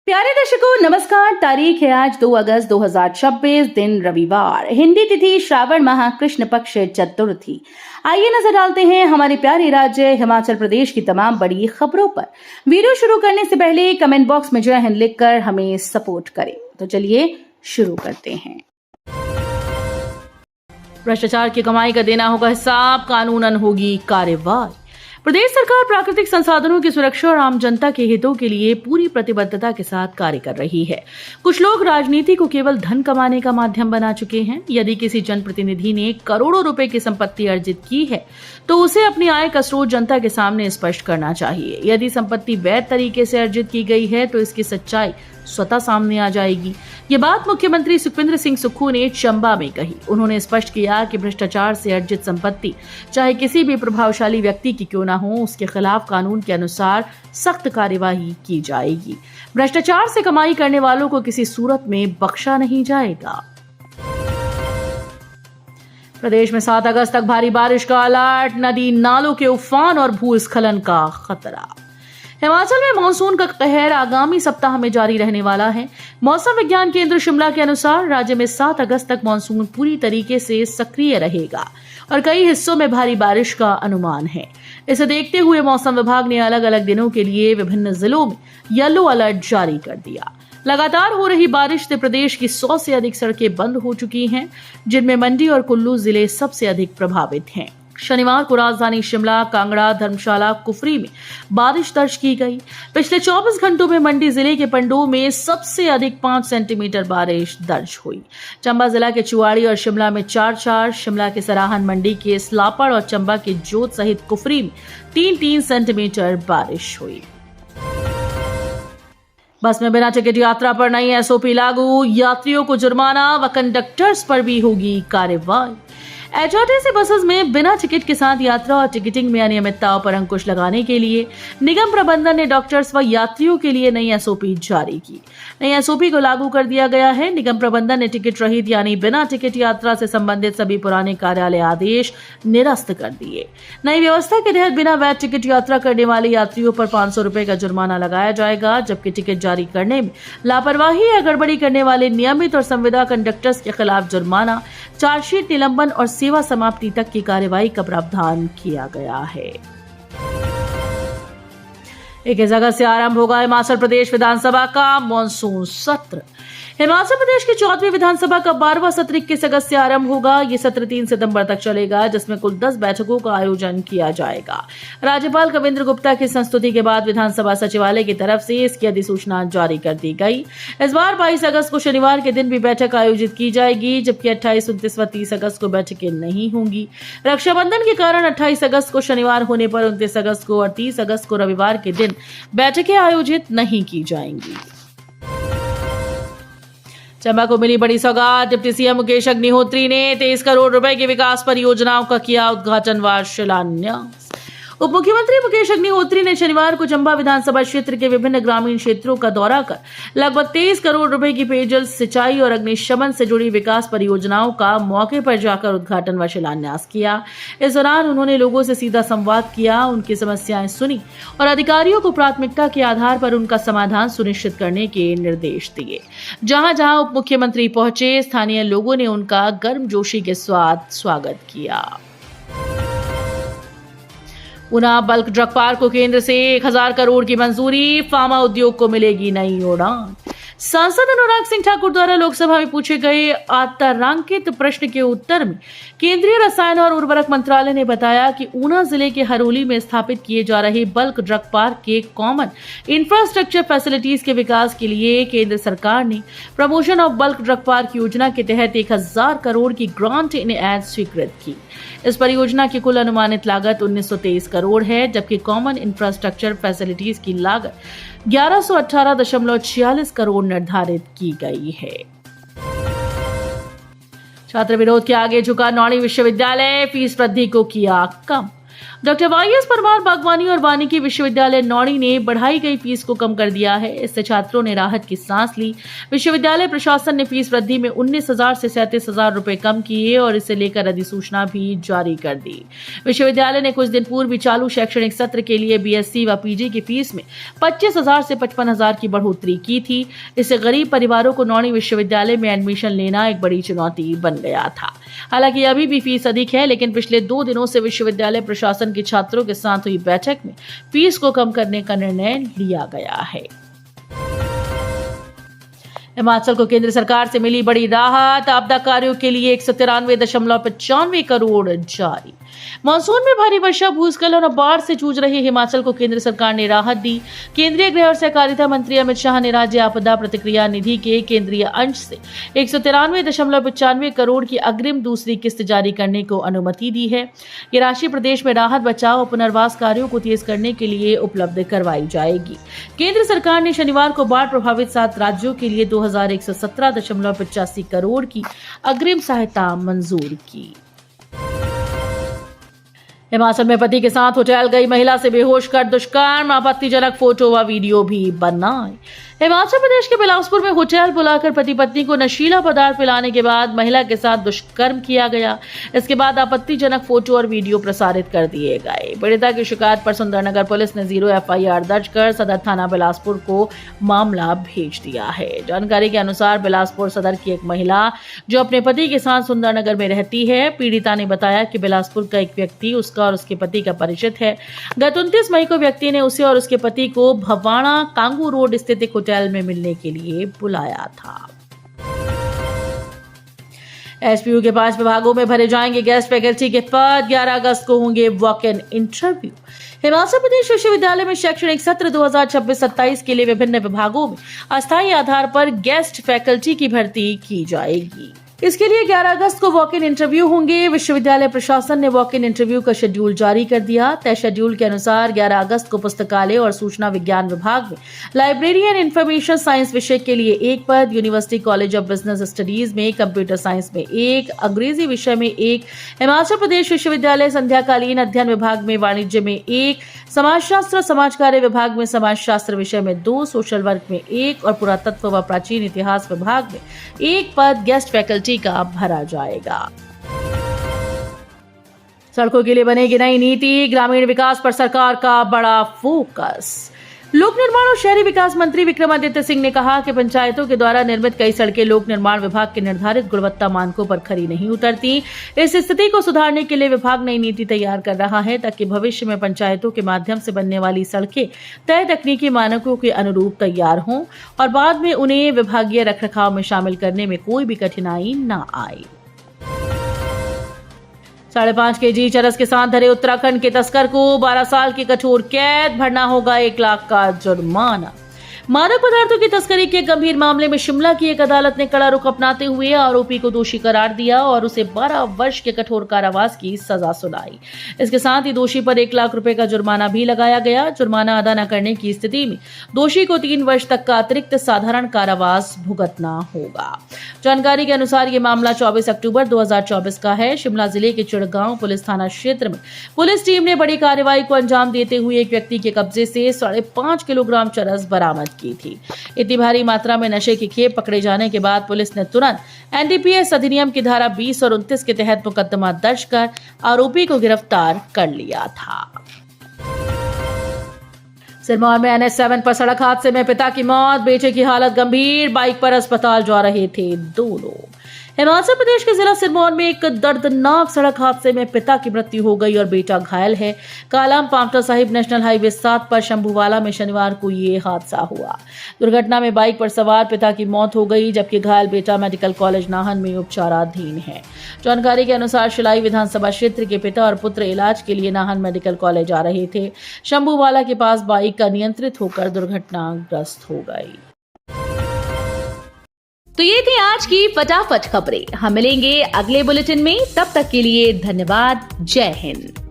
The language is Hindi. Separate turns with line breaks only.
प्यारे दर्शकों नमस्कार। तारीख है आज 2 अगस्त 2026, दिन रविवार, हिंदी तिथि श्रावण माह कृष्ण पक्ष चतुर्थी। आइए नजर डालते हैं हमारे प्यारे राज्य हिमाचल प्रदेश की तमाम बड़ी खबरों पर। वीडियो शुरू करने से पहले कमेंट बॉक्स में जय हिंद लिखकर हमें सपोर्ट करें। तो चलिए शुरू करते हैं। भ्रष्टाचार की कमाई का देना होगा हिसाब, कानूनन होगी कार्रवाई। प्रदेश सरकार प्राकृतिक संसाधनों की सुरक्षा और आम जनता के हितों के लिए पूरी प्रतिबद्धता के साथ कार्य कर रही है। कुछ लोग राजनीति को केवल धन कमाने का माध्यम बना चुके हैं। यदि किसी जनप्रतिनिधि ने करोड़ों रुपए की संपत्ति अर्जित की है तो उसे अपनी आय का स्रोत जनता के सामने स्पष्ट करना चाहिए। यदि संपत्ति वैध तरीके से अर्जित की गई है तो इसकी सच्चाई स्वतः सामने आ जाएगी। ये बात मुख्यमंत्री सुखविंदर सिंह सुक्खू ने चंबा में कही। उन्होंने स्पष्ट किया कि भ्रष्टाचार से अर्जित संपत्ति चाहे किसी भी प्रभावशाली व्यक्ति की क्यों ना हो, उसके खिलाफ कानून के अनुसार सख्त कार्यवाही की जाएगी। भ्रष्टाचार से कमाई करने वालों को किसी सूरत में बख्शा नहीं जाएगा। प्रदेश में 7 अगस्त तक भारी बारिश का अलर्ट, नदी नालों के उफान और भूस्खलन का खतरा। हिमाचल में मानसून का कहर आगामी सप्ताह में जारी रहने वाला है। मौसम विज्ञान केंद्र शिमला के अनुसार राज्य में 7 अगस्त तक मानसून पूरी तरीके से सक्रिय रहेगा और कई हिस्सों में भारी बारिश का अनुमान है। इसे देखते हुए मौसम विभाग ने अलग अलग दिनों के लिए विभिन्न जिलों में येलो अलर्ट जारी कर दिया। लगातार हो रही बारिश से प्रदेश की 100 से अधिक सड़कें बंद हो चुकी हैं, जिनमें मंडी और कुल्लू जिले सबसे अधिक प्रभावित हैं। शनिवार को राजधानी शिमला, कांगड़ा, धर्मशाला, कुफरी में बारिश दर्ज की गई। पिछले 24 घंटों में मंडी जिले के पंडोह में सबसे अधिक 5 सेंटीमीटर बारिश दर्ज हुई। चंबा जिला के चुवाड़ी और शिमला में 4-4, शिमला के सराहन, मंडी के स्लापड़ और चंबा के जोत सहित कुफरी में 3-3 सेंटीमीटर बारिश हुई। बस में बिना टिकट यात्रा पर नई एसओपी लागू, यात्रियों को जुर्माना व कंडक्टर्स पर भी होगी कार्रवाई। एचआरटीसी बसेस में बिना टिकट के साथ यात्रा और टिकटिंग में अनियमितताओं पर अंकुश लगाने के लिए निगम प्रबंधन ने डॉक्टर्स व यात्रियों के लिए नई एसओपी जारी की। नई एसओपी को लागू कर दिया गया है। निगम प्रबंधन ने टिकट रहित यानी बिना टिकट यात्रा से संबंधित सभी पुराने कार्यालय आदेश निरस्त कर दिए। नई व्यवस्था के तहत बिना वैध टिकट यात्रा करने वाले यात्रियों पर 500 रुपए का जुर्माना लगाया जाएगा, जबकि टिकट जारी करने में लापरवाही या गड़बड़ी करने वाले नियमित और संविदा कंडक्टर्स के खिलाफ जुर्माना, चार्जशीट, निलंबन और सेवा समाप्ति तक की कार्यवाही का प्रावधान किया गया है। 21 अगस्त से आरंभ होगा हिमाचल प्रदेश विधानसभा का मॉनसून सत्र। हिमाचल प्रदेश की 4वीं विधानसभा का 12वां सत्र 21 अगस्त से आरंभ होगा। ये सत्र 3 सितंबर तक चलेगा, जिसमें कुल 10 बैठकों का आयोजन किया जाएगा। राज्यपाल कविंद्र गुप्ता की संस्तुति के बाद विधानसभा सचिवालय की तरफ से इसकी अधिसूचना जारी कर दी गई। इस बार 22 अगस्त को शनिवार के दिन भी बैठक आयोजित की जाएगी, जबकि 28, 29 व 30 अगस्त को बैठकें नहीं होंगी। रक्षाबंधन के कारण 28 अगस्त को शनिवार होने पर 29 अगस्त को और 30 अगस्त को रविवार के दिन बैठकें आयोजित नहीं की जाएंगी। चंबा को मिली बड़ी सौगात। डिप्टी सीएम मुकेश अग्निहोत्री ने 23 करोड़ रुपए की विकास परियोजनाओं का किया उद्घाटन व शिलान्यास। उप मुख्यमंत्री मुकेश अग्निहोत्री ने शनिवार को चंबा विधानसभा क्षेत्र के विभिन्न ग्रामीण क्षेत्रों का दौरा कर लगभग 23 करोड़ रुपए की पेयजल, सिंचाई और अग्निशमन से जुड़ी विकास परियोजनाओं का मौके पर जाकर उद्घाटन व शिलान्यास किया। इस दौरान उन्होंने लोगों से सीधा संवाद किया, उनकी समस्याएं सुनी और अधिकारियों को प्राथमिकता के आधार पर उनका समाधान सुनिश्चित करने के निर्देश दिए। जहां जहां उप मुख्यमंत्री पहुंचे, स्थानीय लोगों ने उनका गर्मजोशी के साथ स्वागत किया। ऊना बल्क ड्रग पार्क को केंद्र से 1000 करोड़ की मंजूरी, फार्मा उद्योग को मिलेगी नई उड़ान। सांसद अनुराग सिंह ठाकुर द्वारा लोकसभा में पूछे गए आतंरांकित प्रश्न के उत्तर में केंद्रीय रसायन और उर्वरक मंत्रालय ने बताया कि ऊना जिले के हरोली में स्थापित किए जा रहे बल्क ड्रग पार्क के कॉमन इंफ्रास्ट्रक्चर फैसिलिटीज के विकास के लिए केंद्र सरकार ने promotion of bulk drug park योजना के तहत 1000 करोड़ की ग्रांट इन एड स्वीकृत की। इस परियोजना की कुल अनुमानित लागत 1923 करोड़ है, जबकि कॉमन इंफ्रास्ट्रक्चर फैसिलिटीज की लागत 1118.46 करोड़ निर्धारित की गई है। छात्र विरोध के आगे झुका नौणी विश्वविद्यालय, फीस वृद्धि को किया कम। डॉक्टर वाईएस परमार बागवानी और वानिकी विश्वविद्यालय नौणी ने बढ़ाई गई फीस को कम कर दिया है। इससे छात्रों ने राहत की सांस ली। विश्वविद्यालय प्रशासन ने फीस वृद्धि में 19,000 से 37,000 रुपए कम किए और इसे लेकर अधिसूचना भी जारी कर दी। विश्वविद्यालय ने कुछ दिन पूर्व चालू शैक्षणिक सत्र के लिए बीएससी व पीजी की फीस में 25,000 से 55,000 की बढ़ोतरी की थी। इससे गरीब परिवारों को नौणी विश्वविद्यालय में एडमिशन लेना एक बड़ी चुनौती बन गया था। हालांकि अभी भी फीस अधिक है, लेकिन पिछले 2 दिनों से विश्वविद्यालय प्रशासन के छात्रों के साथ हुई बैठक में फीस को कम करने का निर्णय लिया गया है। हिमाचल को केंद्र सरकार से मिली बड़ी राहत। आपदा कार्यों के लिए 193.95 करोड़ जारी। मानसून में भारी वर्षा, भूस्खलन और बाढ़ से जूझ रहे हिमाचल को केंद्र सरकार ने राहत दी। केंद्रीय गृह और सहकारिता मंत्री अमित शाह ने राज्य आपदा प्रतिक्रिया निधि के केंद्रीय अंश से 193.95 करोड़ की अग्रिम दूसरी किस्त जारी करने को अनुमति दी है। ये राशि प्रदेश में राहत, बचाव और पुनर्वास कार्यों को तेज करने के लिए उपलब्ध करवाई जाएगी। केंद्र सरकार ने शनिवार को बाढ़ प्रभावित 7 राज्यों के लिए 2,117.85 करोड़ की अग्रिम सहायता मंजूर की। हिमाचल में पति के साथ होटल गई महिला से बेहोश कर दुष्कर्म, आपत्तिजनक फोटो व वीडियो भी बनाए। हिमाचल प्रदेश के बिलासपुर में होटल बुलाकर पति पत्नी को नशीला पदार्थ पिलाने के बाद महिला के साथ दुष्कर्म किया गया। इसके बाद आपत्तिजनक फोटो और वीडियो प्रसारित कर दिए गए। पीड़िता की शिकायत पर सुंदरनगर पुलिस ने 0 FIR दर्ज कर सदर थाना बिलासपुर को मामला भेज दिया है। जानकारी के अनुसार बिलासपुर सदर की एक महिला जो अपने पति के साथ सुंदरनगर में रहती है, पीड़िता ने बताया कि बिलासपुर का एक व्यक्ति उसका और उसके पति का परिचित है। गत 29 मई को व्यक्ति ने उसे और उसके पति को भवाना कांगू रोड स्थित एक होटल में मिलने के लिए बुलाया था। एसपीयू के 5 विभागों में भरे जाएंगे गेस्ट फैकल्टी के पद। 11 अगस्त को होंगे walk in interview. Himachal Pradesh विश्वविद्यालय में शैक्षणिक सत्र 2026-27 के लिए विभिन्न विभागों में अस्थायी आधार पर गेस्ट फैकल्टी की भर्ती की जाएगी। इसके लिए 11 अगस्त को वॉक इन इंटरव्यू होंगे। विश्वविद्यालय प्रशासन ने वॉक इन इंटरव्यू का शेड्यूल जारी कर दिया। तय शेड्यूल के अनुसार 11 अगस्त को पुस्तकालय और सूचना विज्ञान विभाग में लाइब्रेरियन इंफॉर्मेशन साइंस विषय के लिए 1 पद, university college of business studies में कंप्यूटर साइंस में 1, अंग्रेजी विषय में 1, हिमाचल प्रदेश विश्वविद्यालय संध्याकालीन अध्ययन विभाग में वाणिज्य में 1, समाजशास्त्र समाज कार्य विभाग में समाजशास्त्र विषय में 2, सोशल वर्क में 1 और पुरातत्व व प्राचीन इतिहास विभाग में 1 पद गेस्ट फैकल्टी का भरा जाएगा। सड़कों के लिए बनेगी नई नीति। ग्रामीण विकास पर सरकार का बड़ा फोकस। लोक निर्माण और शहरी विकास मंत्री विक्रमादित्य सिंह ने कहा कि पंचायतों के द्वारा निर्मित कई सड़कें लोक निर्माण विभाग के निर्धारित गुणवत्ता मानकों पर खरी नहीं उतरती। इस स्थिति को सुधारने के लिए विभाग नई नीति तैयार कर रहा है ताकि भविष्य में पंचायतों के माध्यम से बनने वाली सड़कें तय तकनीकी मानकों के अनुरूप तैयार हों और बाद में उन्हें विभागीय रखरखाव में शामिल करने में कोई भी कठिनाई न आए। 5.5 kg चरस के साथ धरे उत्तराखंड के तस्कर को 12 साल की कठोर कैद, भरना होगा 1 लाख का जुर्माना। मादक पदार्थों की तस्करी के गंभीर मामले में शिमला की एक अदालत ने कड़ा रुख अपनाते हुए आरोपी को दोषी करार दिया और उसे 12 वर्ष के कठोर कारावास की सजा सुनाई। इसके साथ ही दोषी पर 1 लाख रुपए का जुर्माना भी लगाया गया। जुर्माना अदा न करने की स्थिति में दोषी को 3 वर्ष तक का अतिरिक्त साधारण कारावास भुगतना होगा। जानकारी के अनुसार ये मामला 24 अक्टूबर 2024 का है। शिमला जिले के चिड़गांव पुलिस थाना क्षेत्र में पुलिस टीम ने बड़ी कार्रवाई को अंजाम देते हुए एक व्यक्ति के कब्जे से 5.5 किलोग्राम चरस बरामद की थी। इतनी भारी मात्रा में नशे की खेप पकड़े जाने के बाद पुलिस ने तुरंत एनडीपीएस अधिनियम की धारा 20 और 29 के तहत मुकदमा दर्ज कर आरोपी को गिरफ्तार कर लिया था। सिरमौर में NH7 पर सड़क हादसे में पिता की मौत, बेटे की हालत गंभीर, बाइक पर अस्पताल जा रहे थे 2 लोग। हिमाचल प्रदेश के जिला सिरमौर में एक दर्दनाक सड़क हादसे में पिता की मृत्यु हो गई और बेटा घायल है। कालाम पांवटा साहिब नेशनल हाईवे 7 पर शंभूवाला में शनिवार को ये हादसा हुआ। दुर्घटना में बाइक पर सवार पिता की मौत हो गई, जबकि घायल बेटा मेडिकल कॉलेज नाहन में उपचाराधीन है। जानकारी के अनुसार शिलाई विधानसभा क्षेत्र के पिता और पुत्र इलाज के लिए नाहन मेडिकल कॉलेज आ रहे थे। शंभूवाला के पास बाइक अनियंत्रित होकर दुर्घटनाग्रस्त हो गई।
तो ये थी आज की फटाफट खबरें। हम मिलेंगे अगले बुलेटिन में, तब तक के लिए धन्यवाद। जय हिंद।